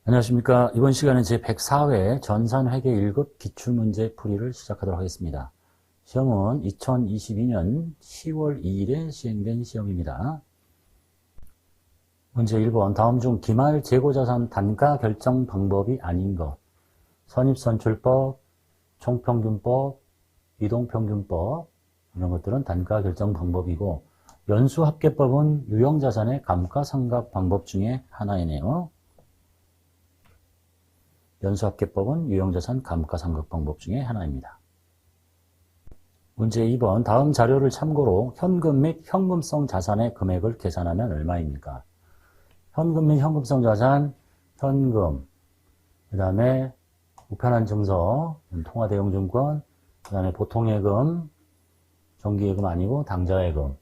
안녕하십니까. 이번 시간은 제104회 전산회계 1급 기출문제 풀이를 시작하도록 하겠습니다. 시험은 2022년 10월 2일에 시행된 시험입니다. 문제 1번. 다음 중 기말 재고자산 단가 결정 방법이 아닌 것. 선입선출법, 총평균법, 이동평균법 이런 것들은 단가 결정 방법이고 연수합계법은 유형자산의 감가상각 방법 중에 하나이네요. 연수합계법은 유형자산 감가상각 방법 중에 하나입니다. 문제 2번. 다음 자료를 참고로 현금 및 현금성 자산의 금액을 계산하면 얼마입니까? 현금 및 현금성 자산, 현금, 그 다음에 우편한 증서, 통화대용증권, 그 다음에 보통예금, 정기예금 아니고 당좌예금.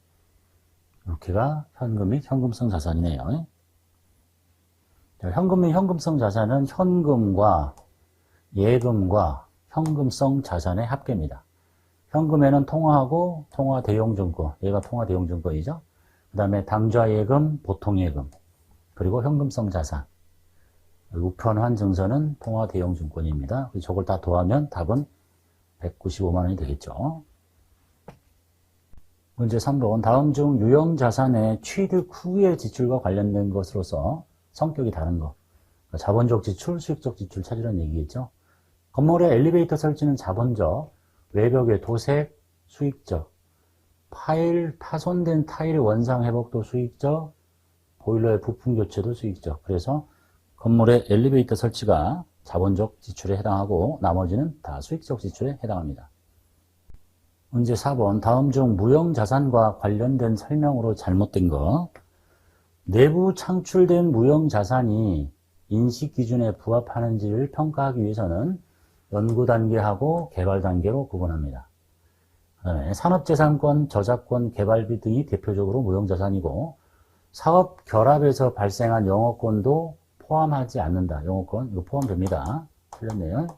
이렇게가 현금 및 현금성 자산이네요. 현금 및 현금성 자산은 현금과 예금과 현금성 자산의 합계입니다. 현금에는 통화하고 통화대용증권, 얘가 통화대용증권이죠. 그 다음에 당좌예금, 보통예금, 그리고 현금성 자산. 우편환 증서는 통화대용증권입니다. 저걸 다 더하면 답은 195만 원이 되겠죠. 문제 3번. 다음 중 유형자산의 취득 후의 지출과 관련된 것으로서 성격이 다른 것. 자본적 지출, 수익적 지출 찾으라는 얘기겠죠. 건물에 엘리베이터 설치는 자본적, 외벽의 도색, 수익적, 파손된 타일의 원상 회복도 수익적, 보일러의 부품 교체도 수익적. 그래서 건물에 엘리베이터 설치가 자본적 지출에 해당하고 나머지는 다 수익적 지출에 해당합니다. 문제 4번. 다음 중 무형자산과 관련된 설명으로 잘못된 것. 내부 창출된 무형자산이 인식기준에 부합하는지를 평가하기 위해서는 연구단계하고 개발단계로 구분합니다. 산업재산권, 저작권, 개발비 등이 대표적으로 무형자산이고 사업 결합에서 발생한 영업권도 포함하지 않는다. 영업권, 이거 포함됩니다. 틀렸네요.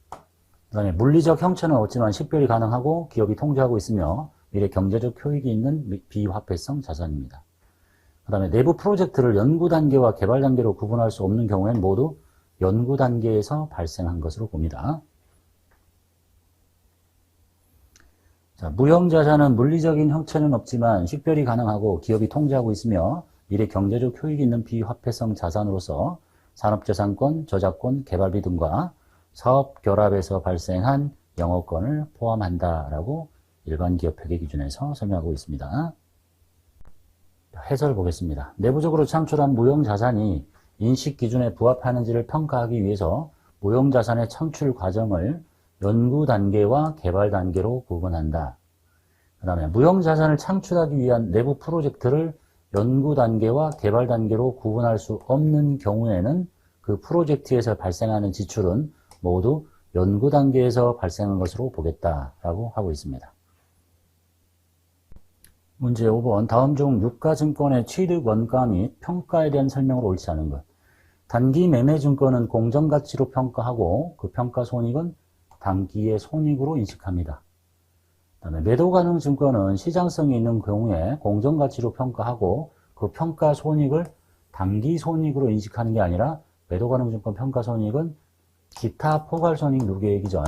그 다음에 물리적 형체는 없지만 식별이 가능하고 기업이 통제하고 있으며 미래 경제적 효익이 있는 비화폐성 자산입니다. 그 다음에 내부 프로젝트를 연구단계와 개발단계로 구분할 수 없는 경우에는 모두 연구단계에서 발생한 것으로 봅니다. 자, 무형자산은 물리적인 형체는 없지만 식별이 가능하고 기업이 통제하고 있으며 미래 경제적 효익이 있는 비화폐성 자산으로서 산업재산권, 저작권, 개발비 등과 사업 결합에서 발생한 영업권을 포함한다라고 일반 기업회계 기준에서 설명하고 있습니다. 해설 보겠습니다. 내부적으로 창출한 무형자산이 인식기준에 부합하는지를 평가하기 위해서 무형자산의 창출 과정을 연구단계와 개발단계로 구분한다. 그 다음에 무형자산을 창출하기 위한 내부 프로젝트를 연구단계와 개발단계로 구분할 수 없는 경우에는 그 프로젝트에서 발생하는 지출은 모두 연구단계에서 발생한 것으로 보겠다라고 하고 있습니다. 문제 5번. 다음 중 유가증권의 취득 원가 및 평가에 대한 설명으로 옳지 않은 것. 단기 매매증권은 공정가치로 평가하고 그 평가 손익은 단기의 손익으로 인식합니다. 그다음에 매도가능 증권은 시장성이 있는 경우에 공정가치로 평가하고 그 평가 손익을 단기 손익으로 인식하는 게 아니라 매도가능 증권 평가 손익은 기타 포괄손익 누계액이죠.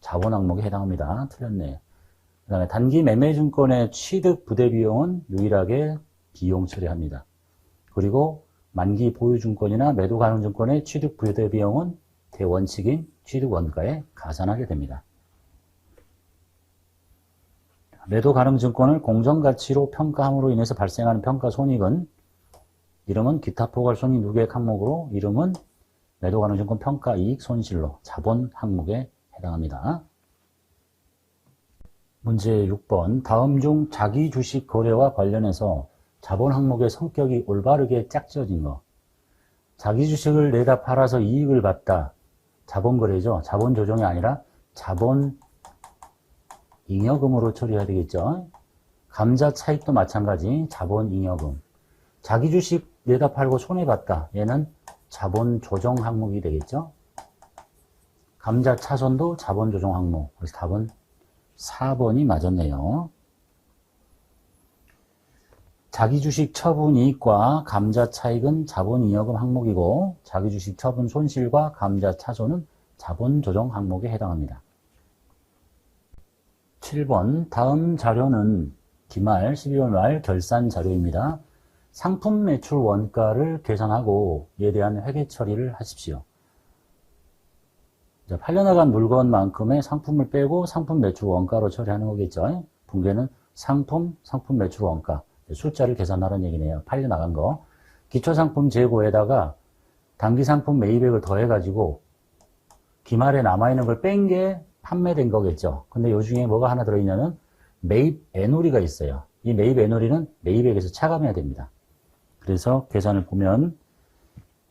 자본 항목에 해당합니다. 틀렸네요. 그 다음에 단기 매매증권의 취득 부대비용은 유일하게 비용 처리합니다. 그리고 만기 보유증권이나 매도가능증권의 취득 부대비용은 대원칙인 취득원가에 가산하게 됩니다. 매도가능증권을 공정가치로 평가함으로 인해서 발생하는 평가손익은 이름은 기타 포괄손익 누계액 항목으로 이름은 매도가능증권 평가이익 손실로 자본 항목에 해당합니다. 문제 6번. 다음 중 자기 주식 거래와 관련해서 자본 항목의 성격이 올바르게 짝지어진 것. 자기 주식을 내다 팔아서 이익을 받다. 자본 거래죠. 자본 조정이 아니라 자본 잉여금으로 처리해야 되겠죠. 감자 차익도 마찬가지 자본 잉여금. 자기 주식 내다 팔고 손해봤다. 얘는 자본 조정 항목이 되겠죠. 감자 차손도 자본 조정 항목. 그래서 답은 4번이 맞았네요. 자기주식 처분이익과 감자차익은 자본이여금 항목이고 자기주식 처분 손실과 감자차손은 자본조정 항목에 해당합니다. 7번 다음 자료는 기말 12월 말 결산 자료입니다. 상품 매출 원가를 계산하고 이에 대한 회계 처리를 하십시오. 팔려나간 물건만큼의 상품을 빼고 상품 매출 원가로 처리하는 거겠죠. 분계는 상품 매출 원가. 숫자를 계산하라는 얘기네요. 팔려나간 거. 기초상품 재고에다가 단기상품 매입액을 더해가지고 기말에 남아있는 걸 뺀 게 판매된 거겠죠. 근데 요 중에 뭐가 하나 들어있냐면 매입 애놀이가 있어요. 이 매입 애놀이는 매입액에서 차감해야 됩니다. 그래서 계산을 보면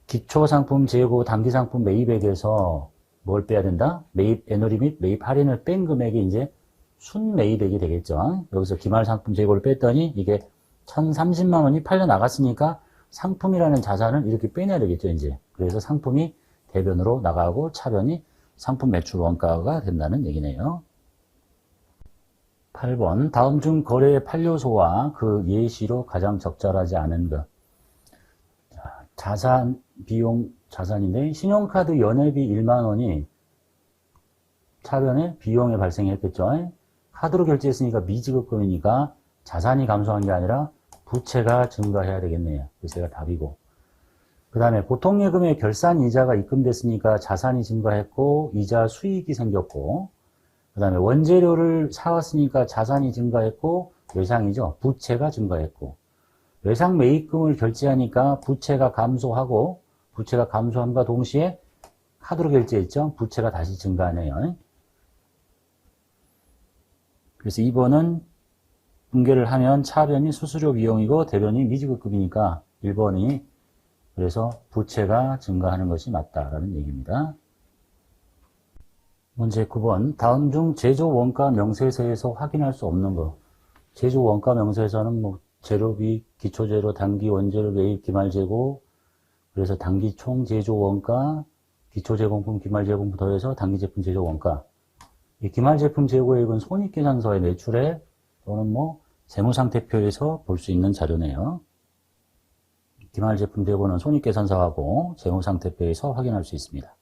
기초상품 재고 단기상품 매입액에서 뭘 빼야 된다? 매입 애놀이 및 매입 할인을 뺀 금액이 이제 순매입액이 되겠죠. 여기서 기말상품 재고를 뺐더니 이게 1,030만 원이 팔려 나갔으니까 상품이라는 자산을 이렇게 빼내야 되겠죠, 이제. 그래서 상품이 대변으로 나가고 차변이 상품 매출 원가가 된다는 얘기네요. 8번 다음 중 거래의 판료소와 그 예시로 가장 적절하지 않은 것. 자산, 비용, 자산인데 신용카드 연회비 1만 원이 차변에 비용에 발생했겠죠. 카드로 결제했으니까 미지급금이니까 자산이 감소한 게 아니라 부채가 증가해야 되겠네요. 그래서 얘가 답이고. 그 다음에 보통예금의 결산 이자가 입금됐으니까 자산이 증가했고 이자 수익이 생겼고 그 다음에 원재료를 사왔으니까 자산이 증가했고 외상이죠. 부채가 증가했고 외상 매입금을 결제하니까 부채가 감소하고 부채가 감소함과 동시에 카드로 결제했죠. 부채가 다시 증가하네요. 그래서 2번은 분계를 하면 차변이 수수료 비용이고 대변이 미지급금이니까 1번이 그래서 부채가 증가하는 것이 맞다라는 얘기입니다. 문제 9번 다음 중 제조 원가 명세서에서 확인할 수 없는 것. 제조 원가 명세서는 뭐 재료비, 기초재료, 단기 원재료 매입, 기말재고 그래서 단기 총 제조 원가, 기초제공품, 기말제공품 더해서 단기 제품 제조 원가. 이 기말제품 재고액은 손익계산서의 매출에 또는 뭐 재무상태표에서 볼 수 있는 자료네요. 기말제품 재고는 손익계산서하고 재무상태표에서 확인할 수 있습니다.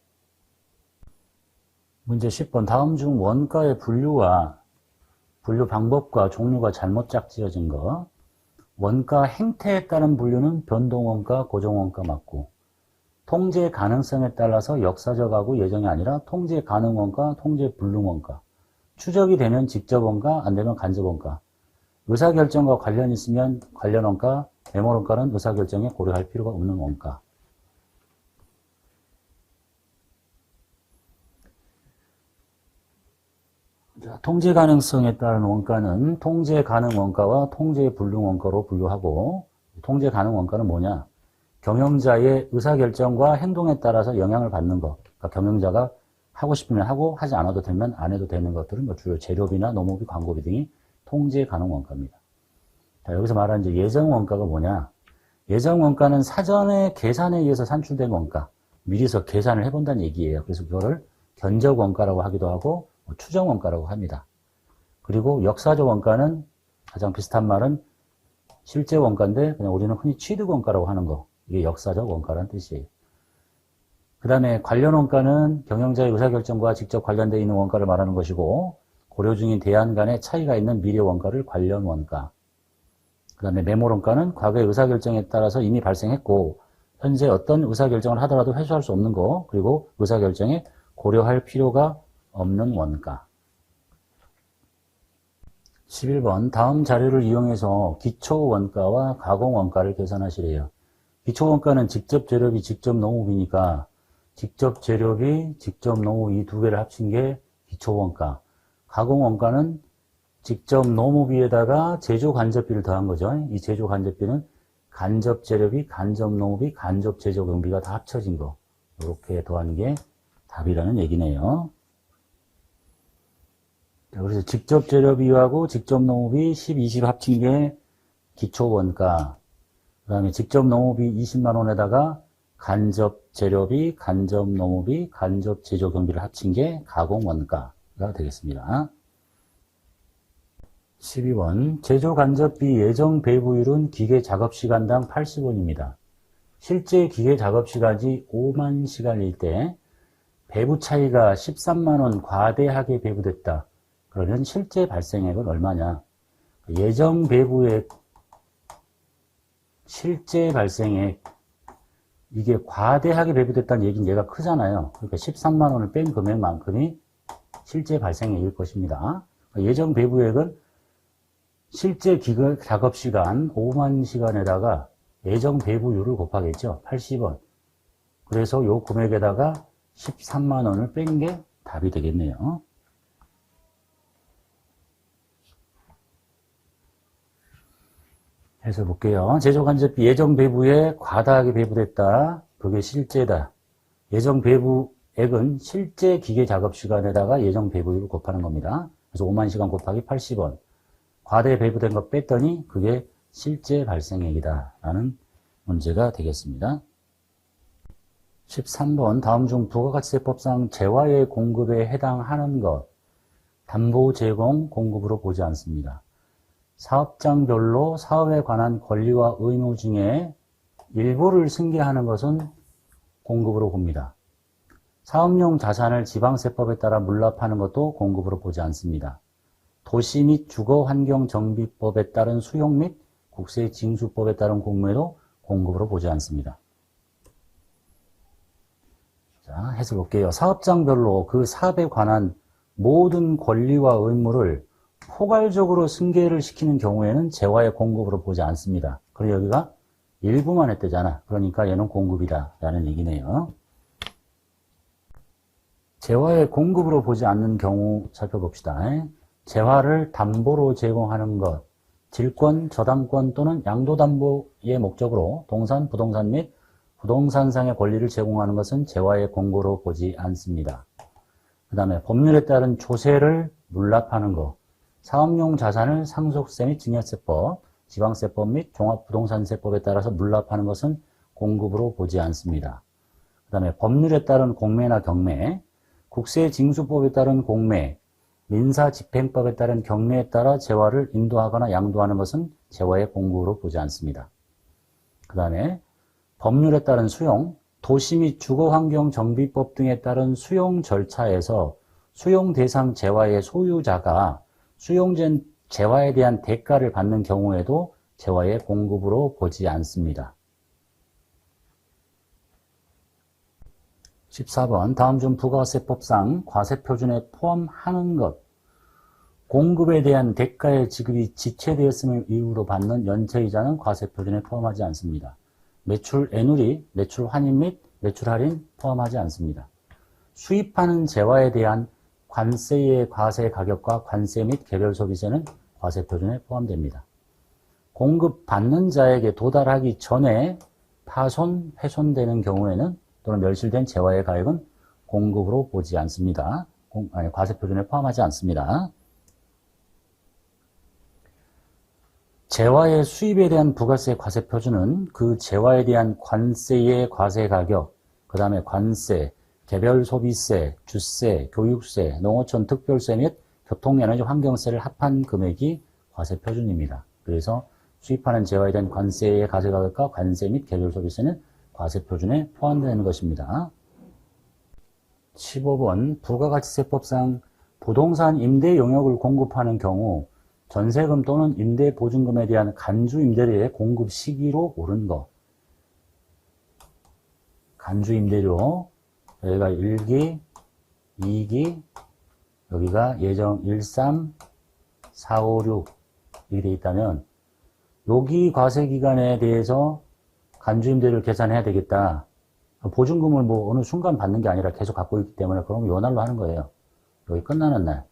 문제 10번 다음 중 원가의 분류 방법과 종류가 잘못 짝지어진 거. 원가 행태에 따른 분류는 변동원가, 고정원가 맞고 통제 가능성에 따라서 역사적하고 예정이 아니라 통제 가능원가, 통제 불능원가. 추적이 되면 직접원가, 안 되면 간접원가. 의사결정과 관련 있으면 관련원가, 매몰원가는 의사결정에 고려할 필요가 없는 원가. 자, 통제 가능성에 따른 원가는 통제 가능 원가와 통제 불능 원가로 분류하고 통제 가능 원가는 뭐냐? 경영자의 의사결정과 행동에 따라서 영향을 받는 것. 그러니까 경영자가 하고 싶으면 하고 하지 않아도 되면 안 해도 되는 것들은 뭐 주로 재료비나 농업비, 광고비 등이 통제 가능 원가입니다. 자, 여기서 말하는 이제 예정 원가가 뭐냐? 예정 원가는 사전에 계산에 의해서 산출된 원가. 미리서 계산을 해본다는 얘기예요. 그래서 그거를 견적 원가라고 하기도 하고 추정 원가라고 합니다. 그리고 역사적 원가는 가장 비슷한 말은 실제 원가인데 그냥 우리는 흔히 취득 원가라고 하는 거. 이게 역사적 원가라는 뜻이에요. 그 다음에 관련 원가는 경영자의 의사결정과 직접 관련되어 있는 원가를 말하는 것이고 고려 중인 대안 간의 차이가 있는 미래 원가를 관련 원가. 그 다음에 매몰 원가는 과거의 의사결정에 따라서 이미 발생했고 현재 어떤 의사결정을 하더라도 회수할 수 없는 거. 그리고 의사결정에 고려할 필요가 없는 원가. 11번 다음 자료를 이용해서 기초원가와 가공원가를 계산하시래요. 기초원가는 직접 재료비, 직접 농업이니까 직접 재료비, 직접 농업 이 두 개를 합친 게 기초원가. 가공원가는 직접 농업비에다가 제조 간접비를 더한 거죠. 이 제조 간접비는 간접 재료비, 간접 농업비, 간접 제조 경비가 다 합쳐진 거. 이렇게 더한 게 답이라는 얘기네요. 자, 그래서 직접 재료비하고 직접 농업비 10, 20 합친 게 기초원가. 그 다음에 직접 농업비 20만 원에다가 간접 재료비, 간접 농업비, 간접 제조 경비를 합친 게 가공원가가 되겠습니다. 12번 제조 간접비 예정 배부율은 기계 작업 시간당 80원입니다. 실제 기계 작업 시간이 5만 시간일 때 배부 차이가 13만 원 과대하게 배부됐다. 그러면 실제 발생액은 얼마냐? 예정 배부액 실제 발생액 이게 과대하게 배부됐다는 얘기는 얘가 크잖아요. 그러니까 13만 원을 뺀 금액만큼이 실제 발생액일 것입니다. 예정 배부액은 실제 기계 작업 시간 5만 시간에다가 예정 배부율을 곱하겠죠. 80원. 그래서 요 금액에다가 13만 원을 뺀 게 답이 되겠네요. 해서 볼게요. 제조 간접비 예정 배부에 과다하게 배부됐다. 그게 실제다. 예정 배부액은 실제 기계 작업 시간에다가 예정 배부율을 곱하는 겁니다. 그래서 5만 시간 곱하기 80원. 과대 배부된 거 뺐더니 그게 실제 발생액이다. 라는 문제가 되겠습니다. 13번 다음 중 부가가치세법상 재화의 공급에 해당하는 것 담보 제공 공급으로 보지 않습니다. 사업장별로 사업에 관한 권리와 의무 중에 일부를 승계하는 것은 공급으로 봅니다. 사업용 자산을 지방세법에 따라 물납하는 것도 공급으로 보지 않습니다. 도시 및 주거환경정비법에 따른 수용 및 국세징수법에 따른 공매도 공급으로 보지 않습니다. 자, 해서 볼게요. 사업장별로 그 사업에 관한 모든 권리와 의무를 포괄적으로 승계를 시키는 경우에는 재화의 공급으로 보지 않습니다. 그리고 여기가 일부만 했대잖아. 그러니까 얘는 공급이다 라는 얘기네요. 재화의 공급으로 보지 않는 경우 살펴봅시다. 재화를 담보로 제공하는 것, 질권, 저당권 또는 양도담보의 목적으로 동산, 부동산 및 부동산상의 권리를 제공하는 것은 재화의 공고로 보지 않습니다. 그 다음에 법률에 따른 조세를 물납하는 것, 사업용 자산을 상속세 및 증여세법, 지방세법 및 종합부동산세법에 따라서 물납하는 것은 공급으로 보지 않습니다. 그 다음에 법률에 따른 공매나 경매, 국세징수법에 따른 공매, 민사집행법에 따른 경매에 따라 재화를 인도하거나 양도하는 것은 재화의 공급으로 보지 않습니다. 그 다음에 법률에 따른 수용, 도시 및 주거환경정비법 등에 따른 수용 절차에서 수용 대상 재화의 소유자가 수용된 재화에 대한 대가를 받는 경우에도 재화의 공급으로 보지 않습니다. 14번 다음 중 부가세법상 과세표준에 포함하는 것 공급에 대한 대가의 지급이 지체되었음을 이유로 받는 연체이자는 과세표준에 포함하지 않습니다. 매출 애누리, 매출 환입 및 매출 할인 포함하지 않습니다. 수입하는 재화에 대한 관세의 과세 가격과 관세 및 개별 소비세는 과세표준에 포함됩니다. 공급받는 자에게 도달하기 전에 파손, 훼손되는 경우에는 또는 멸실된 재화의 가액은 공급으로 보지 않습니다. 과세표준에 포함하지 않습니다. 재화의 수입에 대한 부가세 과세표준은 그 재화에 대한 관세의 과세 가격, 그 다음에 관세, 개별 소비세, 주세, 교육세, 농어촌 특별세 및 교통에너지 환경세를 합한 금액이 과세표준입니다. 그래서 수입하는 재화에 대한 관세의 과세 가격과 관세 및 개별 소비세는 과세표준에 포함되는 것입니다. 15번 부가가치세법상 부동산 임대 용역을 공급하는 경우 전세금 또는 임대보증금에 대한 간주임대료의 공급 시기로 옳은 것. 간주임대료 여기가 1기, 2기, 여기가 예정 13, 4, 5, 6 이렇게 되어 있다면 여기 과세기간에 대해서 간주임대료를 계산해야 되겠다. 보증금을 뭐 어느 순간 받는 게 아니라 계속 갖고 있기 때문에 그럼 요 날로 하는 거예요. 여기 끝나는 날.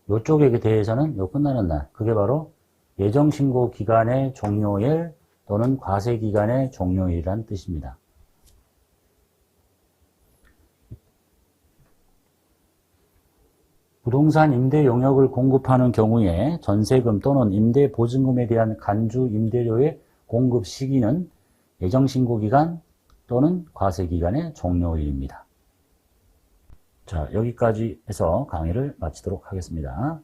요쪽에 대해서는 요 끝나는 날. 그게 바로 예정신고 기간의 종료일 또는 과세기간의 종료일이라는 뜻입니다. 부동산 임대 용역을 공급하는 경우에 전세금 또는 임대보증금에 대한 간주 임대료의 공급 시기는 예정신고기간 또는 과세기간의 종료일입니다. 자, 여기까지 해서 강의를 마치도록 하겠습니다.